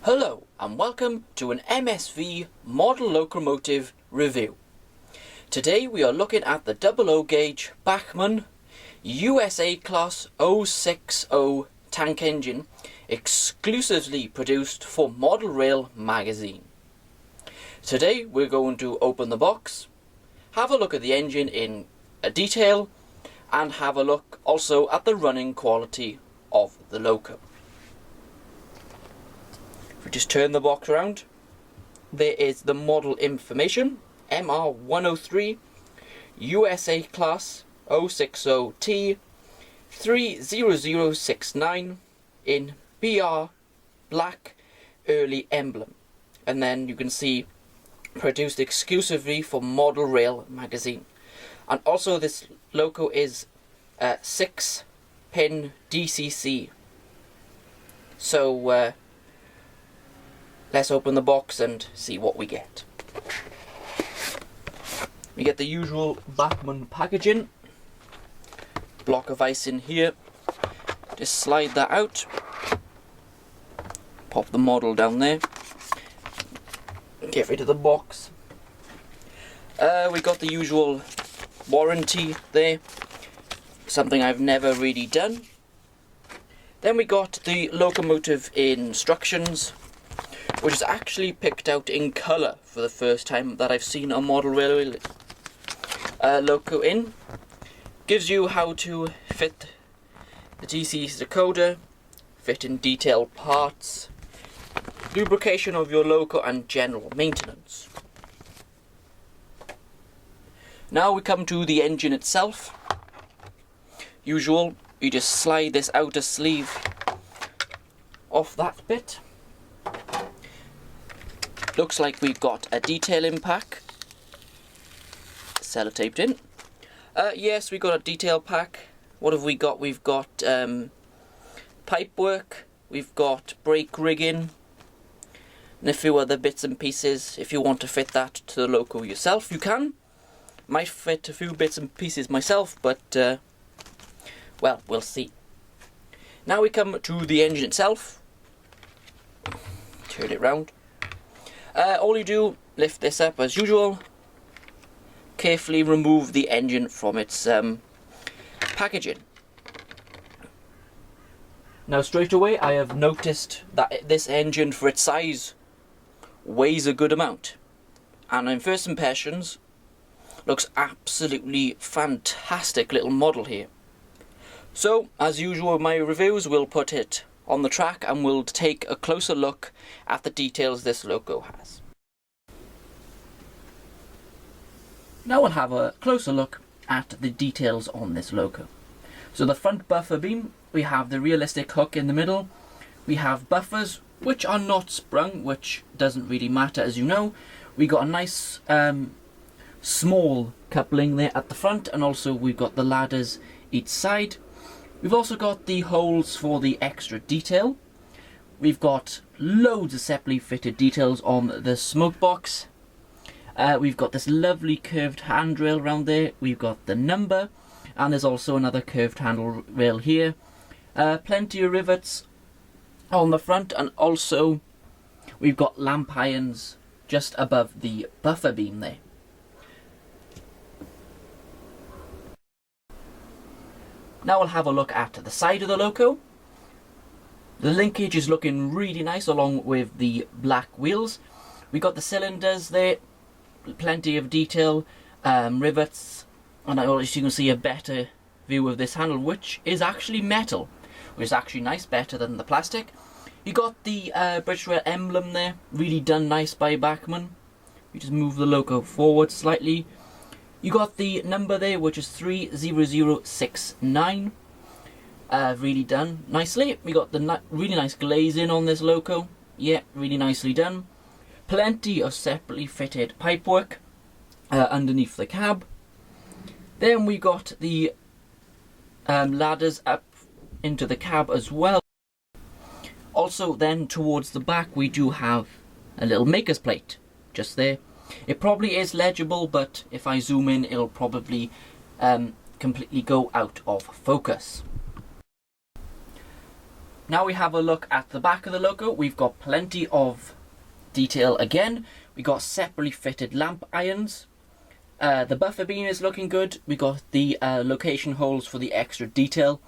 Hello and welcome to an MSV model locomotive review. Today we are looking at the 00 gauge Bachmann USA class 060 tank engine exclusively produced for Model Rail magazine. Today we're going to open the box, have a look at the engine in detail and have a look also at the running quality of the loco. If we just turn the box around, there is the model information, MR103 USA class 060T 30069 in BR black early emblem, and then you can see produced exclusively for Model Rail magazine. And also this loco is 6-pin DCC. So let's open the box and see what we get. We get the usual Bachmann packaging, block of ice in here. Just slide that out, pop the model down there, get rid of the box. We got the usual warranty there, something I've never really done. Then we got the Locomotive Instructions, which is actually picked out in colour for the first time that I've seen a Model Railway loco in. Gives you how to fit the DC decoder, fit in detailed parts, lubrication of your loco and general maintenance. Now we come to the engine itself. Usual, you just slide this outer sleeve off that bit. Looks like we've got a detailing pack, sellotaped in. Yes, we got a detail pack. What have we got? We've got pipe work, we've got brake rigging, and a few other bits and pieces. If you want to fit that to the loco yourself, you can. Might fit a few bits and pieces myself, but well, we'll see. Now we come to the engine itself. Turn it round. All you do, lift this up as usual, carefully remove the engine from its packaging. Now straight away I have noticed that this engine for its size weighs a good amount, and in first impressions looks absolutely fantastic little model here. So as usual with my reviews, we'll put it on the track and we'll take a closer look at the details this loco has. Now we'll have a closer look at the details on this loco. So the front buffer beam, we have the realistic hook in the middle, we have buffers which are not sprung, which doesn't really matter as you know. We got a nice small coupling there at the front, and also we've got the ladders each side. We've also got the holes for the extra detail. We've got loads of separately fitted details on the smoke box. We've got this lovely curved handrail around there. We've got the number, and there's also another curved handrail here. Plenty of rivets on the front, and also we've got lamp irons just above the buffer beam there. Now we'll have a look at the side of the loco. The linkage is looking really nice along with the black wheels. We got the cylinders there, plenty of detail, rivets, and as you can see a better view of this handle, which is actually metal, which is actually nice, better than the plastic. You got the British Rail emblem there, really done nice by Bachmann. You just move the loco forward slightly. You got the number there, which is 30069. Really done nicely. We got the really nice glazing on this loco. Yeah, really nicely done. Plenty of separately fitted pipework underneath the cab. Then we got the ladders up into the cab as well. Also then towards the back we do have a little maker's plate just there. It probably is legible, but if I zoom in it'll probably completely go out of focus. Now we have a look at the back of the Loco. We've got plenty of detail again. We got separately fitted lamp irons. The buffer beam is looking good. We got the location holes for the extra detail.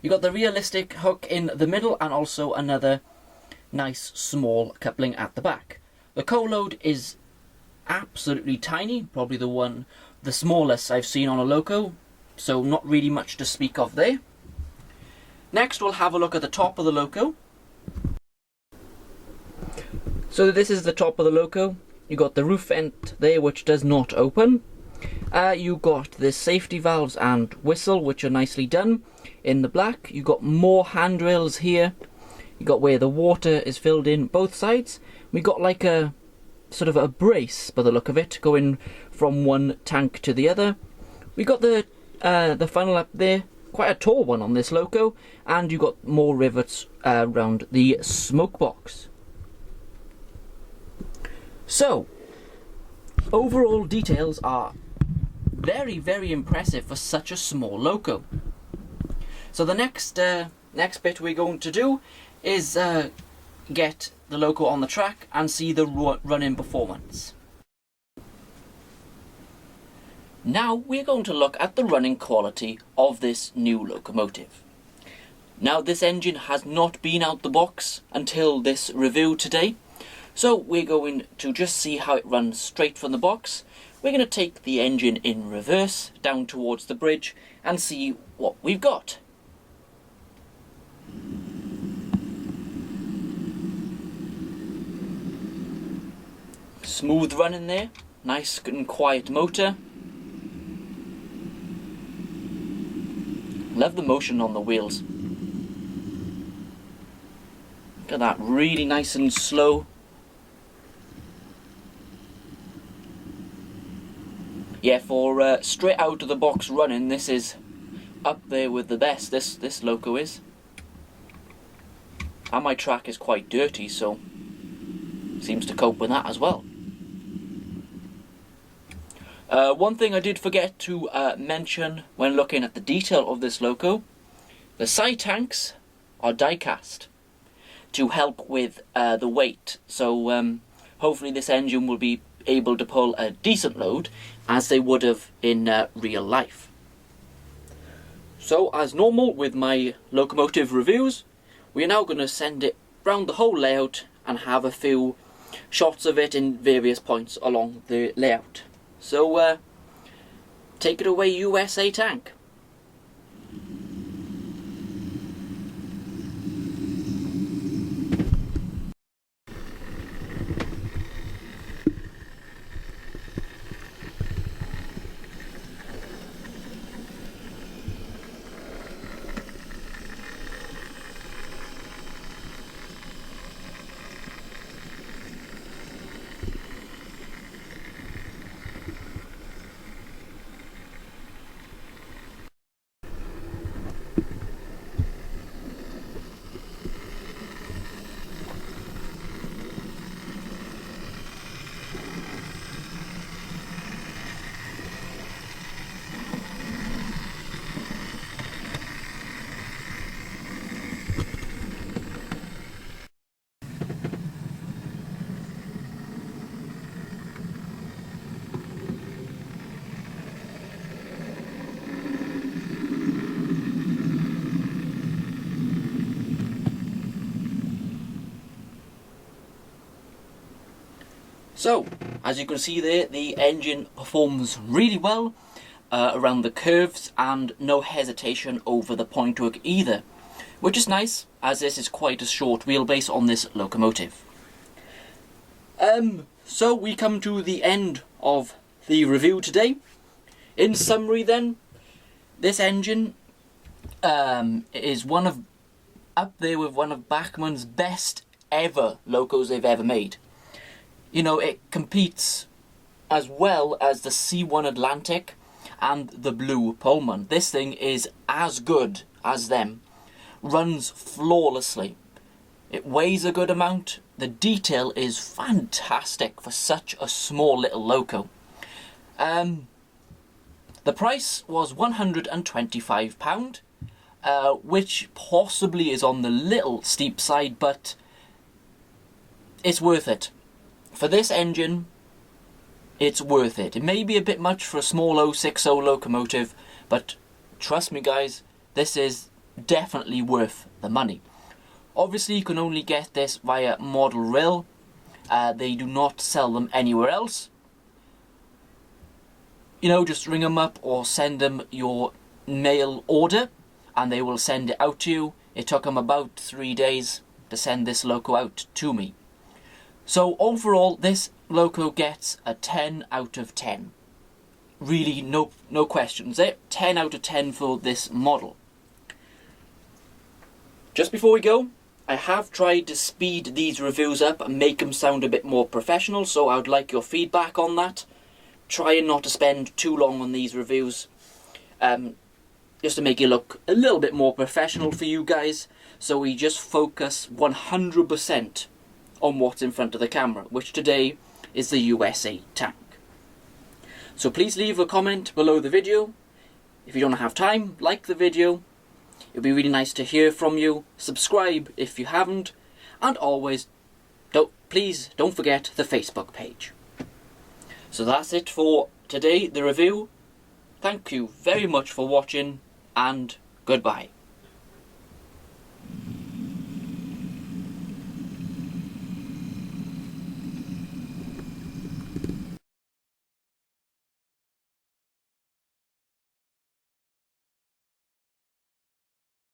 You got the realistic hook in the middle and also another nice small coupling at the back. The co-load is absolutely tiny, probably the smallest I've seen on a Loco, so not really much to speak of there. Next we'll have a look at the top of the Loco. So this is the top of the Loco. You got the roof vent there which does not open. You got the safety valves and whistle which are nicely done in the black. You got more handrails here. You got where the water is filled in both sides. We got like a sort of a brace by the look of it going from one tank to the other. We got the funnel up there, quite a tall one on this Loco, and you got more rivets around the smoke box. So overall details are very, very impressive for such a small Loco. So the next bit we're going to do is get the Loco on the track and see the run-in performance. Now we're going to look at the running quality of this new locomotive. Now this engine has not been out the box until this review today, so we're going to just see how it runs straight from the box. We're going to take the engine in reverse down towards the bridge and see what we've got. Smooth running there, nice and quiet motor. Love the motion on the wheels. Look at that, really nice and slow. Yeah, for straight out of the box running, this is up there with the best, this Loco is. And my track is quite dirty, so seems to cope with that as well. One thing I did forget to mention when looking at the detail of this Loco, the side tanks are die cast to help with the weight, so hopefully this engine will be able to pull a decent load as they would have in real life. So as normal with my locomotive reviews, we are now going to send it round the whole layout and have a few shots of it in various points along the layout. So take it away, USA tank. So, as you can see there, the engine performs really well around the curves and no hesitation over the pointwork either, which is nice as this is quite a short wheelbase on this locomotive. So we come to the end of the review today. In summary then, this engine is up there with one of Bachmann's best ever locos they've ever made. You know, it competes as well as the C1 Atlantic and the Blue Pullman. This thing is as good as them. Runs flawlessly. It weighs a good amount. The detail is fantastic for such a small little Loco. The price was £125. which possibly is on the little steep side, but it's worth it. For this engine, it's worth it. It may be a bit much for a small 060 locomotive, but trust me guys, this is definitely worth the money. Obviously you can only get this via Model Rail. They do not sell them anywhere else. You know, just ring them up or send them your mail order and they will send it out to you. It took them about 3 days to send this Loco out to me. So overall, this Loco gets a 10 out of 10. Really, no questions there. 10 out of 10 for this model. Just before we go, I have tried to speed these reviews up and make them sound a bit more professional, so I would like your feedback on that. Trying not to spend too long on these reviews, just to make it look a little bit more professional for you guys, so we just focus 100% on what's in front of the camera, which today is the USA tank. So please leave a comment below the video. If you don't have time, like the video. It'd be really nice to hear from you. Subscribe if you haven't, and always please don't forget the Facebook page. So that's it for today, the review. Thank you very much for watching, and goodbye.